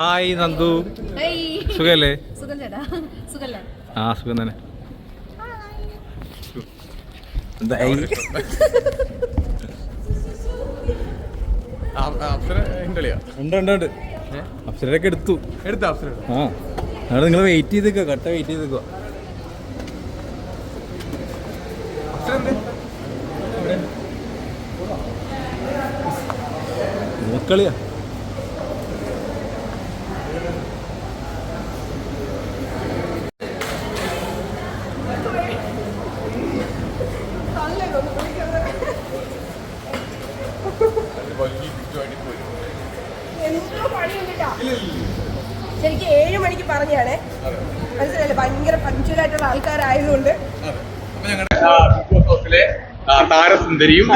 Hi Nandu, സുഖല്ലേ? ആ സുഖം തന്നെ. ഉണ്ട് അപ്സരയൊക്കെ എടുത്തു. ആ അവിടെ നിങ്ങൾ വെയിറ്റ് ചെയ്തേക്കോ, കട്ട വെയിറ്റ് ചെയ്തേക്കോ. കളിയാ ശരിക്കും 7 മണിക്ക് പറഞ്ഞാണ്, മനസ്സിലായില്ലേ? ഭയങ്കര പഞ്ച്വലായിട്ടുള്ള ആൾക്കാരായതുകൊണ്ട് താരസുന്ദരിയും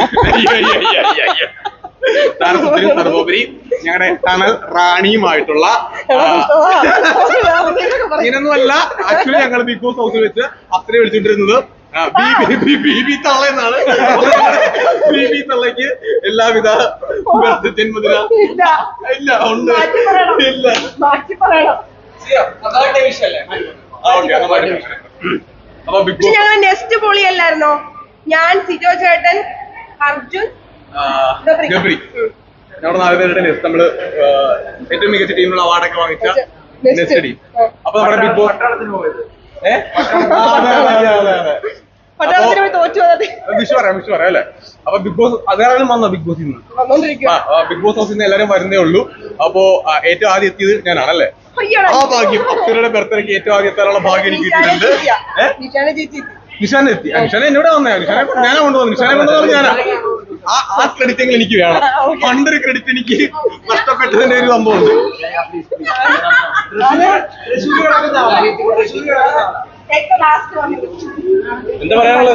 സർവോപരി ഞങ്ങളുടെ ടണൽ റാണിയുമായിട്ടുള്ള ഇങ്ങനൊന്നുമല്ല. ആക്ച്വലി ഞങ്ങൾ ബിഗ് ബോസ് ഹൗസിൽ വെച്ച് അത്രയും വിളിച്ചിട്ടിരുന്നത് ബി തള്ള എന്നാണ്. ബി തള്ളക്ക് എല്ലാവിധ ജന്മദിന ഇല്ല ഉണ്ട് ഇല്ല. അപ്പൊ ബിഗ് ബോസ് ഞങ്ങൾ നെക്സ്റ്റ് പൊളിയല്ലായിരുന്നോ? ഞാൻ, സിജോ ചേട്ടൻ, അർജുൻ, ഗബ്രി, നമ്മുടെ 4 പേരുടെ നെക്സ്റ്റ് നമ്മള് ഏറ്റവും മികച്ച ടീമിനുള്ള അവാർഡൊക്കെ വാങ്ങിച്ച നെക്സ്റ്റ് ടീം. അപ്പൊ നമ്മുടെ ബിഗ് ബോസ് വിഷു പറയാം അല്ലെ? അപ്പൊ ബിഗ് ബോസ് അതാരും വന്നോ? ബിഗ് ബോസിൽ നിന്ന് ബിഗ് ബോസ് ഹൗസിൽ നിന്ന് എല്ലാവരും വരുന്നേ ഉള്ളൂ. അപ്പൊ ഏറ്റവും ആദ്യം എത്തിയത് ഞാനാണല്ലേ? ആ ഭാഗ്യം, അപ്സരയുടെ ബർത്ത്ഡേക്ക് ഏറ്റവും ആദ്യം എത്താനുള്ള ഭാഗ്യം എനിക്ക് കിട്ടിയിട്ടുണ്ട്. നിഷാൻ എത്തി. നിഷാൻ എന്നോട് വന്നേ, നിഷാനെ ഞാനാ കൊണ്ടുവന്നു. നിഷാനെ കൊണ്ടുവന്നു ഞാനാ. ആ ക്രെഡിറ്റ് എങ്കിലും എനിക്ക് വേണം. പണ്ടൊരു ക്രെഡിറ്റ് എനിക്ക് നഷ്ടപ്പെട്ടതിന്റെ ഒരു സംഭവമുണ്ട്. എന്താ പറയാനുള്ളത്?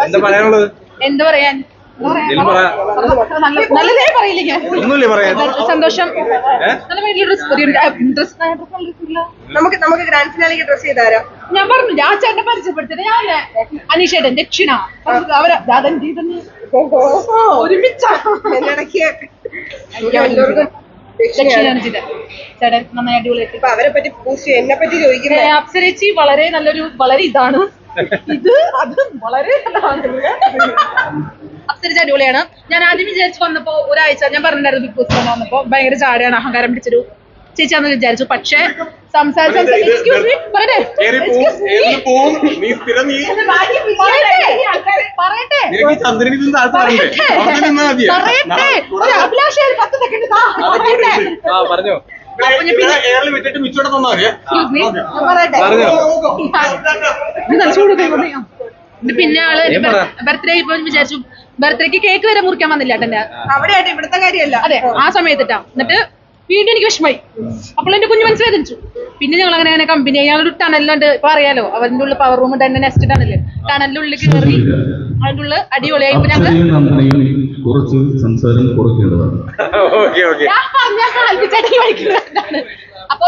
എന്താ പറയാനുള്ളത്? എന്താ പറയാൻ? ഒന്നുമില്ലേ പറയാൻ? സന്തോഷം. നമുക്ക് ഗ്രാൻഡ് ഫിനാലേക്ക് ഡ്രസ് ചെയ്താരോ? ഞാൻ പറഞ്ഞു, ഞാൻ ചേട്ടനെ പരിചയപ്പെടുത്തിയത് ഞാൻ അനീഷേട്ടൻ ദക്ഷിണ ചേട്ടൻ നന്നായി അടിപൊളിയായിട്ട്. അവരെ പറ്റി എന്നെ പറ്റി ചോദിക്കുന്നത് അപ്സരേച്ചി വളരെ നല്ലൊരു വളരെ ഇതാണ്. ഇത് അത് വളരെ അപ്സരേച്ചി അടിപൊളിയാണ്. ഞാൻ ആദ്യം വിചാരിച്ചു വന്നപ്പോ ഒരാഴ്ച ഞാൻ പറഞ്ഞിട്ടുണ്ടായിരുന്നു ബിഗ് ബോസ് വന്നപ്പോ ഭയങ്കര ചാടിയാണ്, അഹങ്കാരം പിടിച്ചൊരു ചേച്ചിയാണെന്ന് വിചാരിച്ചു. പക്ഷെ സംസാരിച്ചു പിന്നെ ആള് ബർത്ത്ഡേ ഇപ്പൊ വിചാരിച്ചു ബർത്ത്ഡേക്ക് കേക്ക് വരെ മുറിക്കാൻ വന്നില്ല ഏട്ടന്റെ അവിടെ ഇവിടുത്തെ കാര്യമല്ല. അതെ, ആ സമയത്തിട്ടാ. എന്നിട്ട് വീണ്ടും എനിക്ക് വിഷമായി. അപ്പോൾ എന്റെ കുഞ്ഞു മനസ്സിലാതിരിച്ചു. പിന്നെ ഞങ്ങൾ അങ്ങനെ കമ്പനി ഞങ്ങളൊരു ടണലുണ്ട്. ഇപ്പൊ അറിയാലോ, അവരുടെ ഉള്ളിൽ പവർ റൂം തന്നെ നെക്സ്റ്റ് ടണല് ടണലിന്റെ ഉള്ളിൽ കയറി അതിന്റെ ഉള്ളിൽ അടിപൊളിയായി. ഇപ്പൊ ഞങ്ങൾ കുറച്ച് സംസാരം കുറയ്ക്കേണ്ടതാണ്. ഞാൻ പറഞ്ഞ അപ്പൊ